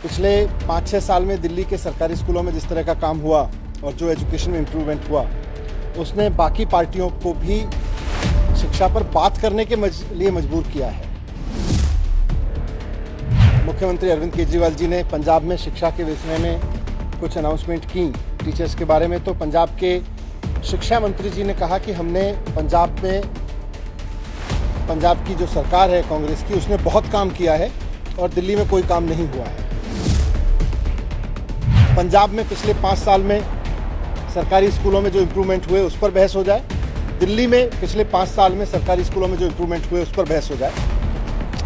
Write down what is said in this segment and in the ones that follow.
पिछले 5-6 साल में दिल्ली के सरकारी स्कूलों में जिस तरह का काम हुआ और जो एजुकेशन में इम्प्रूवमेंट हुआ, उसने बाकी पार्टियों को भी शिक्षा पर बात करने के लिए मजबूर किया है। मुख्यमंत्री अरविंद केजरीवाल जी ने पंजाब में शिक्षा के विषय में कुछ अनाउंसमेंट की टीचर्स के बारे में, तो पंजाब के शिक्षा मंत्री जी ने कहा कि हमने पंजाब की जो सरकार है कांग्रेस की, उसने बहुत काम किया है और दिल्ली में कोई काम नहीं हुआ है। पंजाब में पिछले 5 साल में सरकारी स्कूलों में जो इम्प्रूवमेंट हुए उस पर बहस हो जाए, दिल्ली में पिछले 5 साल में सरकारी स्कूलों में जो इम्प्रूवमेंट हुए उस पर बहस हो जाए।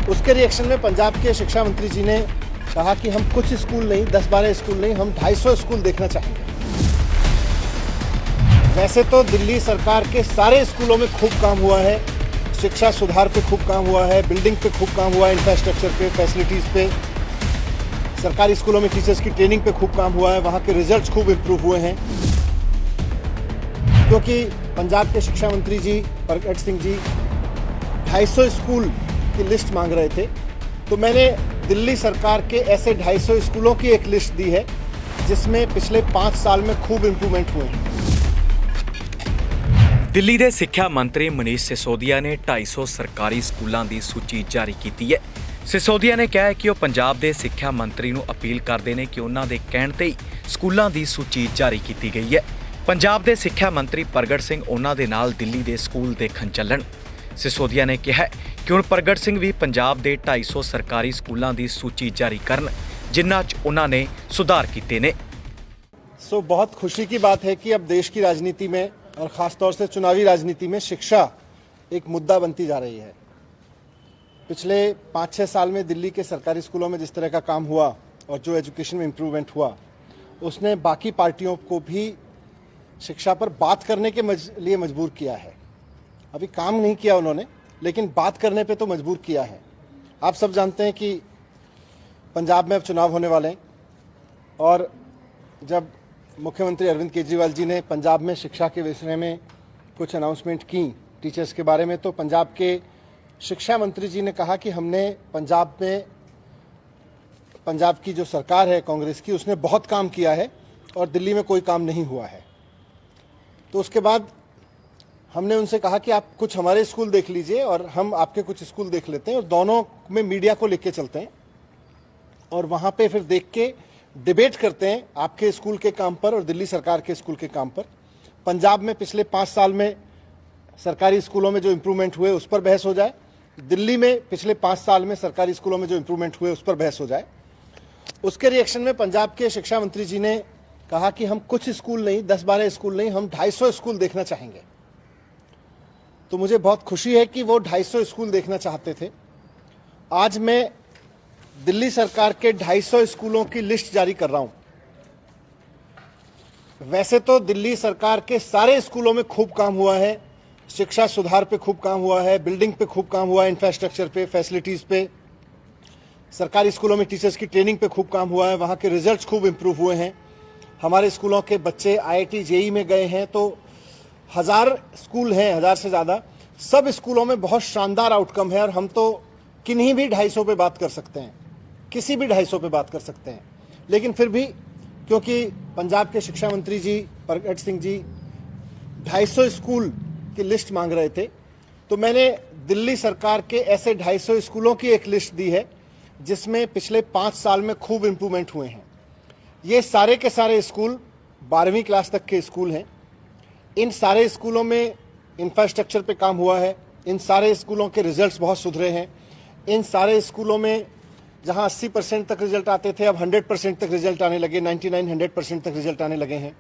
उसके रिएक्शन में पंजाब के शिक्षा मंत्री जी ने कहा कि हम कुछ स्कूल नहीं, 10-12 स्कूल नहीं, हम 250 स्कूल देखना चाहेंगे। वैसे तो दिल्ली सरकार के सारे स्कूलों में खूब काम हुआ है, शिक्षा सुधार पे खूब काम हुआ है, बिल्डिंग पे खूब काम हुआ है, इंफ्रास्ट्रक्चर पे, फैसिलिटीज़ पे, सरकारी स्कूलों में टीचर्स की ट्रेनिंग पे खूब काम हुआ है, वहाँ के रिजल्ट्स खूब इम्प्रूव हुए हैं। क्योंकि पंजाब के शिक्षा मंत्री जी परगट सिंह जी 250 स्कूल की लिस्ट मांग रहे थे, तो मैंने दिल्ली सरकार के ऐसे 250 स्कूलों की एक लिस्ट दी है जिसमें पिछले 5 साल में खूब इम्प्रूवमेंट हुए हैं। ਦਿੱਲੀ ਦੇ ਸਿੱਖਿਆ ਮੰਤਰੀ ਮਨੀਸ਼ ਸਿਸੋਦੀਆ ਨੇ 250 ਸਰਕਾਰੀ ਸਕੂਲਾਂ ਦੀ ਸੂਚੀ ਜਾਰੀ ਕੀਤੀ ਹੈ। ਸਿਸੋਦੀਆ ਨੇ ਕਿਹਾ ਹੈ ਕਿ ਉਹ ਪੰਜਾਬ ਦੇ ਸਿੱਖਿਆ ਮੰਤਰੀ ਨੂੰ ਅਪੀਲ ਕਰਦੇ ਨੇ ਕਿ ਉਹਨਾਂ ਦੇ ਕਹਿਣ ਤੇ ਹੀ ਸਕੂਲਾਂ ਦੀ ਸੂਚੀ ਜਾਰੀ ਕੀਤੀ ਗਈ ਹੈ। ਪੰਜਾਬ ਦੇ ਸਿੱਖਿਆ ਮੰਤਰੀ ਪ੍ਰਗਟ ਸਿੰਘ ਉਹਨਾਂ ਦੇ ਨਾਲ ਦਿੱਲੀ ਦੇ ਸਕੂਲ ਦੇਖਣ ਚੱਲਣ। ਸਿਸੋਦੀਆ ਨੇ ਕਿਹਾ ਕਿ ਹੁਣ ਪ੍ਰਗਟ ਸਿੰਘ ਵੀ ਪੰਜਾਬ ਦੇ 250 ਸਰਕਾਰੀ ਸਕੂਲਾਂ ਦੀ ਸੂਚੀ ਜਾਰੀ ਕਰਨ, ਜਿਨ੍ਹਾਂ 'ਚ ਉਹਨਾਂ ਨੇ ਸੁਧਾਰ ਕੀਤੇ ਨੇ। सो बहुत खुशी की बात है कि अब देश की राजनीति में और ख़ासतौर से चुनावी राजनीति में शिक्षा एक मुद्दा बनती जा रही है। पिछले 5-6 साल में दिल्ली के सरकारी स्कूलों में जिस तरह का काम हुआ और जो एजुकेशन में इम्प्रूवमेंट हुआ, उसने बाकी पार्टियों को भी शिक्षा पर बात करने के लिए मजबूर किया है। अभी काम नहीं किया उन्होंने, लेकिन बात करने पे तो मजबूर किया है। आप सब जानते हैं कि पंजाब में अब चुनाव होने वाले हैं और जब मुख्यमंत्री अरविंद केजरीवाल जी ने पंजाब में शिक्षा के विषय में कुछ अनाउंसमेंट की टीचर्स के बारे में, तो पंजाब के शिक्षा मंत्री जी ने कहा कि हमने पंजाब की जो सरकार है कांग्रेस की, उसने बहुत काम किया है और दिल्ली में कोई काम नहीं हुआ है। तो उसके बाद हमने उनसे कहा कि आप कुछ हमारे स्कूल देख लीजिए और हम आपके कुछ स्कूल देख लेते हैं और दोनों में मीडिया को लेके चलते हैं और वहाँ पे फिर देख के डिबेट करते हैं आपके स्कूल के काम पर और दिल्ली सरकार के स्कूल के काम पर। पंजाब में पिछले 5 साल में सरकारी स्कूलों में जो इम्प्रूवमेंट हुए उस पर बहस हो जाए, दिल्ली में पिछले 5 साल में सरकारी स्कूलों में जो इम्प्रूवमेंट हुए उस पर बहस हो जाए। उसके रिएक्शन में पंजाब के शिक्षा मंत्री जी ने कहा कि हम कुछ स्कूल नहीं, 10-12 स्कूल नहीं, हम 250 स्कूल देखना चाहेंगे। तो मुझे बहुत खुशी है कि वो 250 स्कूल देखना चाहते थे। आज मैं दिल्ली सरकार के 250 स्कूलों की लिस्ट जारी कर रहा हूं। वैसे तो दिल्ली सरकार के सारे स्कूलों में खूब काम हुआ है, शिक्षा सुधार पे खूब काम हुआ है, बिल्डिंग पे खूब काम हुआ है, इंफ्रास्ट्रक्चर पे, फैसिलिटीज़ पे, सरकारी स्कूलों में टीचर्स की ट्रेनिंग पे खूब काम हुआ है, वहाँ के रिजल्ट्स खूब इम्प्रूव हुए हैं। हमारे स्कूलों के बच्चे IIT JEE में गए हैं, तो 1000 स्कूल हैं, 1000 से ज़्यादा। सब स्कूलों में बहुत शानदार आउटकम है और हम तो किन्हीं भी 250 पे बात कर सकते हैं, किसी भी 250 पे बात कर सकते हैं। लेकिन फिर भी क्योंकि पंजाब के शिक्षा मंत्री जी परगट सिंह जी 250 स्कूल की लिस्ट मांग रहे थे, तो मैंने दिल्ली सरकार के ऐसे 250 स्कूलों की एक लिस्ट दी है जिसमें पिछले 5 साल में खूब इम्प्रूवमेंट हुए हैं। ये सारे के सारे स्कूल 12वीं क्लास तक के स्कूल हैं। इन सारे स्कूलों में इंफ्रास्ट्रक्चर पे काम हुआ है, इन सारे स्कूलों के रिजल्ट्स बहुत सुधरे हैं। इन सारे स्कूलों में जहां 80% तक रिजल्ट आते थे, अब 100% तक रिजल्ट आने लगे, 99-100% तक रिजल्ट आने लगे हैं।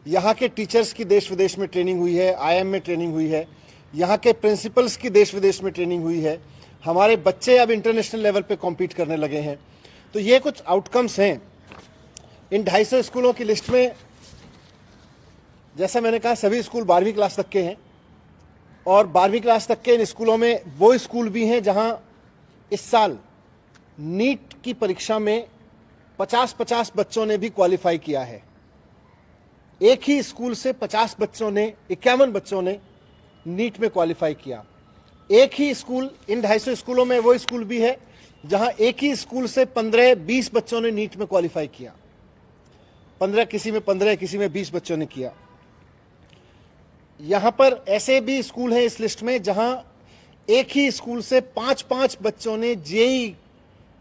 यहाँ के टीचर्स की देश विदेश में ट्रेनिंग हुई है, IIM में ट्रेनिंग हुई है, यहाँ के प्रिंसिपल्स की देश विदेश में ट्रेनिंग हुई है। हमारे बच्चे अब इंटरनेशनल लेवल पे कॉम्पीट करने लगे हैं। तो ये कुछ आउटकम्स हैं। इन 250 स्कूलों की लिस्ट में, जैसा मैंने कहा, सभी स्कूल 12वीं क्लास तक के हैं और 12वीं क्लास तक के इन स्कूलों में वो स्कूल भी हैं जहां इस साल नीट की परीक्षा में 50-50 बच्चों ने भी क्वालिफाई किया है। एक ही स्कूल से 51 बच्चों ने नीट में क्वालिफाई किया। एक ही स्कूल, इन 250 स्कूलों में वो स्कूल भी है जहां एक ही स्कूल से 15-20 बच्चों ने नीट में क्वालिफाई किया। 15 किसी में 15 किसी में 20 बच्चों ने किया। यहां पर ऐसे भी स्कूल हैं इस लिस्ट में जहां एक ही स्कूल से 5-5 बच्चों ने जेई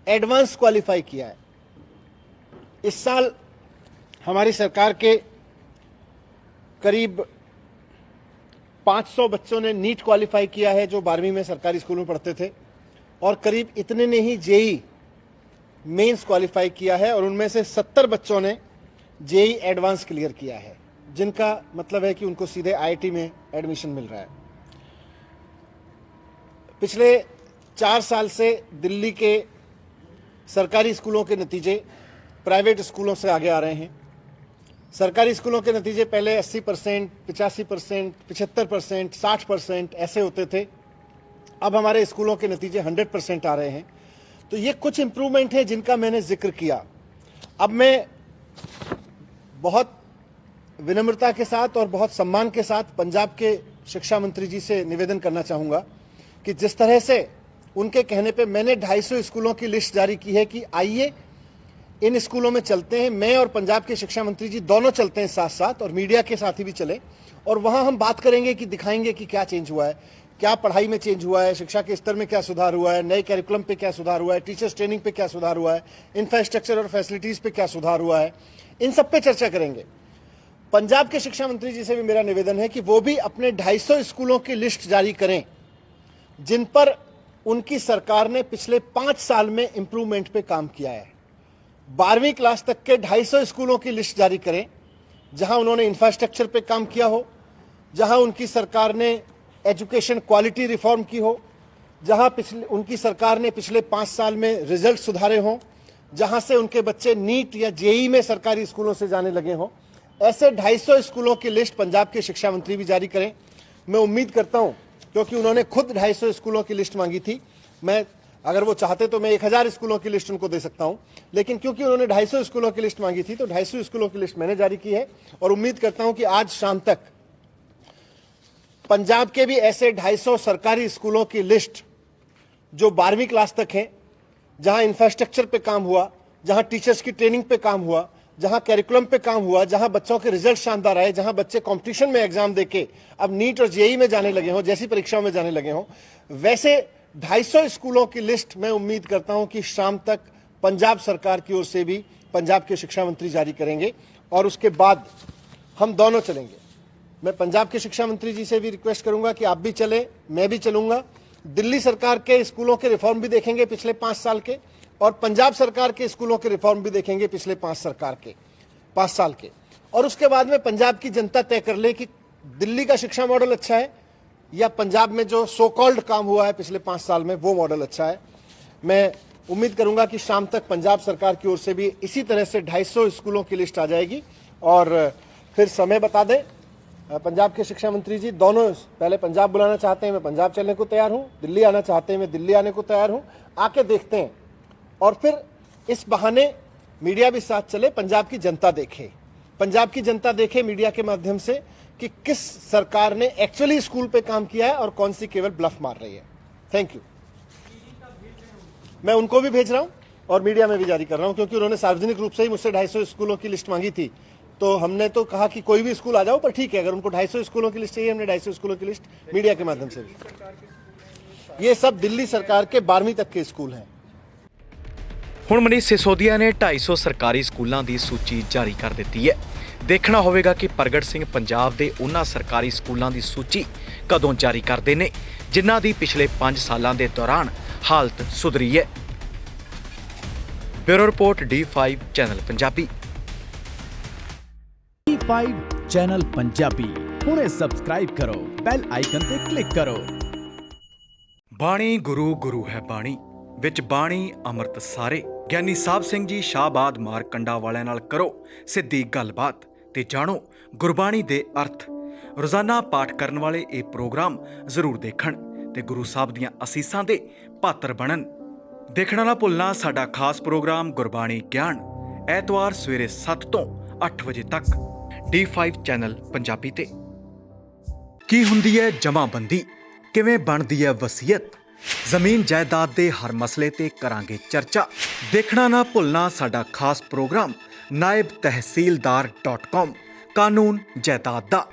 एडवांस क्वालिफाई किया है। इस साल हमारी सरकार के करीब 500 बच्चों ने नीट क्वालिफाई किया है जो 12वीं में सरकारी स्कूल में पढ़ते थे, और करीब इतने ने ही जेई मेंस क्वालिफाई किया है, और उनमें से 70 बच्चों ने जेई एडवांस क्लियर किया है, जिनका मतलब है कि उनको सीधे आईआईटी में एडमिशन मिल रहा है। पिछले 4 साल से दिल्ली के सरकारी स्कूलों के नतीजे प्राइवेट स्कूलों से आगे आ रहे हैं। सरकारी स्कूलों के नतीजे पहले 80%, 85%, 75%, 60% ऐसे होते थे। अब हमारे स्कूलों के नतीजे 100% आ रहे हैं। तो ये कुछ इंप्रूवमेंट है जिनका मैंने जिक्र किया। अब मैं बहुत विनम्रता के साथ और बहुत सम्मान के साथ पंजाब के शिक्षा मंत्री जी से निवेदन करना चाहूँगा कि जिस तरह से उनके कहने पे मैंने 250 स्कूलों की लिस्ट जारी की है कि आइए इन स्कूलों में चलते हैं, मैं और पंजाब के शिक्षा मंत्री जी दोनों चलते हैं साथ साथ, और मीडिया के साथ ही भी चले, और वहां हम बात करेंगे कि दिखाएंगे कि क्या चेंज हुआ है, क्या पढ़ाई में चेंज हुआ है, शिक्षा के स्तर में क्या सुधार हुआ है, नए कैरिकुलम पे क्या सुधार हुआ है, टीचर्स ट्रेनिंग पे क्या सुधार हुआ है, इंफ्रास्ट्रक्चर और फैसिलिटीज पे क्या सुधार हुआ है, इन सब पे चर्चा करेंगे। पंजाब के शिक्षा मंत्री जी से भी मेरा निवेदन है कि वो भी अपने 250 स्कूलों की लिस्ट जारी करें जिन पर उनकी सरकार ने पिछले 5 साल में इंप्रूवमेंट पे काम किया है। 12वीं क्लास तक के 250 स्कूलों की लिस्ट जारी करें जहां उन्होंने इंफ्रास्ट्रक्चर पे काम किया हो, जहां उनकी सरकार ने एजुकेशन क्वालिटी रिफॉर्म की हो, जहां उनकी सरकार ने पिछले 5 साल में रिजल्ट सुधारे हों, जहां से उनके बच्चे नीट या जेई में सरकारी स्कूलों से जाने लगे हों। ऐसे 250 स्कूलों की लिस्ट पंजाब के शिक्षा मंत्री भी जारी करें। मैं उम्मीद करता हूं, क्योंकि उन्होंने खुद 250 स्कूलों की लिस्ट मांगी थी, मैं अगर वो चाहते तो मैं 1000 स्कूलों की लिस्ट उनको दे सकता हूं, लेकिन क्योंकि उन्होंने 250 स्कूलों की लिस्ट मांगी थी तो 250 स्कूलों की लिस्ट मैंने जारी की है, और उम्मीद करता हूं कि आज शाम तक पंजाब के भी ऐसे 250 सरकारी स्कूलों की लिस्ट जो 12वीं क्लास तक हैं, जहां इंफ्रास्ट्रक्चर पे काम हुआ, जहां टीचर्स की ट्रेनिंग पे काम हुआ, जहां कैरिकुलम पे काम हुआ, जहां बच्चों के रिजल्ट शानदार आए, जहां बच्चे कंपटीशन में एग्जाम देके अब नीट और जेई में जाने लगे हों, जैसी परीक्षाओं में जाने लगे हों, वैसे 250 स्कूलों की लिस्ट मैं उम्मीद करता हूं कि शाम तक पंजाब सरकार की ओर से भी पंजाब के शिक्षा मंत्री जारी करेंगे, और उसके बाद हम दोनों चलेंगे। मैं पंजाब के शिक्षा मंत्री जी से भी रिक्वेस्ट करूंगा कि आप भी चलें, मैं भी चलूंगा। दिल्ली सरकार के स्कूलों के रिफॉर्म भी देखेंगे पिछले 5 साल के, और पंजाब सरकार के स्कूलों के रिफॉर्म भी देखेंगे पिछले 5 साल के, और उसके बाद में पंजाब की जनता तय कर ले कि दिल्ली का शिक्षा मॉडल अच्छा है या पंजाब में जो सो कॉल्ड काम हुआ है पिछले 5 साल में वो मॉडल अच्छा है। मैं उम्मीद करूंगा कि शाम तक पंजाब सरकार की ओर से भी इसी तरह से 250 स्कूलों की लिस्ट आ जाएगी, और फिर समय बता दें। पंजाब के शिक्षा मंत्री जी दोनों पहले पंजाब बुलाना चाहते हैं, मैं पंजाब चलने को तैयार हूं, दिल्ली आना चाहते हैं, मैं दिल्ली आने को तैयार हूं, आके देखते हैं, और फिर इस बहाने मीडिया भी साथ चले, पंजाब की जनता देखे, पंजाब की जनता देखे मीडिया के माध्यम से कि किस सरकार ने एक्चुअली स्कूल पे काम किया है और कौन सी केवल ब्लफ मार रही है। Thank you. मैं उनको भी भेज रहा हूं और मीडिया में भी जारी कर रहा हूं, क्योंकि उन्होंने सार्वजनिक रूप से ही मुझसे 250 स्कूलों की लिस्ट मांगी थी, तो हमने तो कहा कि कोई भी स्कूल आ जाओ, पर ठीक है, अगर उनको 250 स्कूलों की लिस्ट चाहिए, हमने 250 स्कूलों की लिस्ट मीडिया के माध्यम से भी। ये सब दिल्ली सरकार के 12वीं तक के स्कूल हैं। ਹੁਣ ਮਨੀਸ਼ ਸਿਸੋਦੀਆ ਨੇ 250 ਸਰਕਾਰੀ ਸਕੂਲਾਂ ਦੀ ਸੂਚੀ ਜਾਰੀ ਕਰ ਦਿੱਤੀ ਹੈ। ਦੇਖਣਾ ਹੋਵੇਗਾ ਕਿ ਪ੍ਰਗਟ ਸਿੰਘ ਪੰਜਾਬ ਦੇ ਉਹਨਾਂ ਸਰਕਾਰੀ ਸਕੂਲਾਂ ਦੀ ਸੂਚੀ ਕਦੋਂ ਜਾਰੀ ਕਰਦੇ ਨੇ ਜਿਨ੍ਹਾਂ ਦੀ ਪਿਛਲੇ 5 ਸਾਲਾਂ ਦੇ ਦੌਰਾਨ ਹਾਲਤ ਸੁਧਰੀ ਹੈ। Bureau report D5 channel Punjabi. D5 channel Punjabi ਹੁਣੇ ਸਬਸਕ੍ਰਾਈਬ ਕਰੋ, ਬੈਲ ਆਈਕਨ ਤੇ ਕਲਿੱਕ ਕਰੋ। ਬਾਣੀ ਗੁਰੂ ਗੁਰੂ ਹੈ ਬਾਣੀ ਵਿੱਚ ਬਾਣੀ ਅੰਮ੍ਰਿਤ ਸਾਰੇ। ਗਿਆਨੀ ਸਾਹਿਬ ਸਿੰਘ ਜੀ ਸ਼ਾਹਬਾਦ ਮਾਰਕੰਡਾ ਵਾਲਿਆਂ ਨਾਲ ਕਰੋ ਸਿੱਧੀ ਗੱਲਬਾਤ ਤੇ ਜਾਣੋ ਗੁਰਬਾਣੀ ਦੇ ਅਰਥ। ਰੋਜ਼ਾਨਾ ਪਾਠ ਕਰਨ ਵਾਲੇ ਇਹ ਪ੍ਰੋਗਰਾਮ ਜ਼ਰੂਰ ਦੇਖਣ ਤੇ ਗੁਰੂ ਸਾਹਿਬ ਦੀਆਂ ਅਸੀਸਾਂ ਦੇ ਪਾਤਰ ਬਣਨ। ਦੇਖਣਾ ਨਾ ਭੁੱਲਣਾ ਸਾਡਾ ਖਾਸ ਪ੍ਰੋਗਰਾਮ ਗੁਰਬਾਣੀ ਗਿਆਨ, ਐਤਵਾਰ ਸਵੇਰੇ 7 ਤੋਂ 8 ਵਜੇ ਤੱਕ D5 ਚੈਨਲ ਪੰਜਾਬੀ ਤੇ। ਕੀ ਹੁੰਦੀ ਹੈ ਜਮਾਬੰਦੀ, ਕਿਵੇਂ ਬਣਦੀ ਹੈ ਵਸੀਅਤ, ਜ਼ਮੀਨ ਜਾਇਦਾਦ ਦੇ ਹਰ ਮਸਲੇ ਤੇ ਕਰਾਂਗੇ ਚਰਚਾ। ਦੇਖਣਾ ਨਾ ਭੁੱਲਣਾ ਸਾਡਾ ਖਾਸ ਪ੍ਰੋਗਰਾਮ naibtehsildar.com ਕਾਨੂੰਨ ਜਾਇਦਾਦ ਦਾ।